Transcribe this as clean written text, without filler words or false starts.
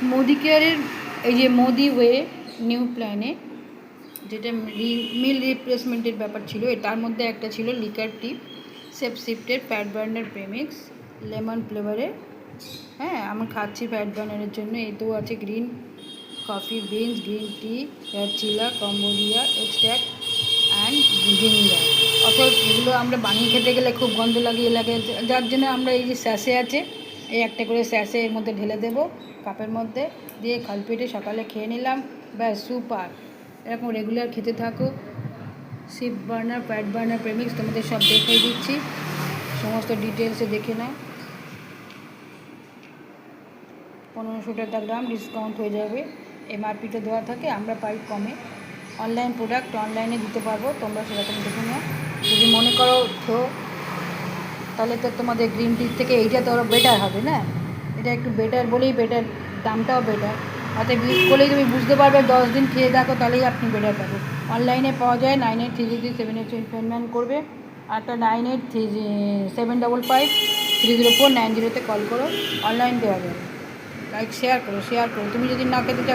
মোদি কেয়ারের এই যে মোদি ওয়ে নিউ প্ল্যানে যেটা মিল রিপ্লেসমেন্টের ব্যাপার ছিল, তার মধ্যে একটা ছিল লিকার টিপ সেফ শিফটের ফ্যাট বার্নার প্রেমিক্স লেমন ফ্লেভারের। হ্যাঁ, আমি খাচ্ছি ফ্যাট বার্নারের জন্য। এতেও আছে green coffee beans, green tea, হেয়ার চিলা, কম্বোডিয়া এক্সট্র্যাক্ট অ্যান্ড জিঞ্জার। অর্থাৎ এগুলো আমরা বানিয়ে খেতে গেলে খুব গন্ধ লাগিয়ে লাগে, যার জন্য আমরা এই যে স্যাশে আছে, এই একটা করে স্যাশে এর মধ্যে ঢেলে দেবো কাপের মধ্যে, দিয়ে খালি পেটে সকালে খেয়ে নিলাম। ব্যাস সুপার। এরকম রেগুলার খেতে থাকো। শিপ বার্নার, ফ্যাট বার্নার প্রেমিক্স তোমাদের সব দেখিয়ে দিচ্ছি, সমস্ত ডিটেলসে দেখে নাও। 1500 টাকা গ্রাম ডিসকাউন্ট হয়ে যাবে। এমআরপিতে দেওয়া থাকে, আমরা পাই কমে। অনলাইন প্রোডাক্ট অনলাইনে দিতে পারবো, তোমরা সেরকম দেখে নাও। যদি মনে করো তো তাহলে তো তোমাদের গ্রিন টির থেকে এইটা তো আরও বেটার হবে না? এটা একটু বেটার বলেই বেটার, দামটাও বেটার। অর্থাৎ ইউজ করলেই তুমি বুঝতে পারবে, 10 দিন খেয়ে দেখো তাহলেই আপনি বেটার পাবেন। অনলাইনে পাওয়া যায় 98333787 করবে, আরটা 9837553049 কল করো, অনলাইন দেওয়া যাবে। লাইক শেয়ার করো। তুমি যদি না খেতে চাও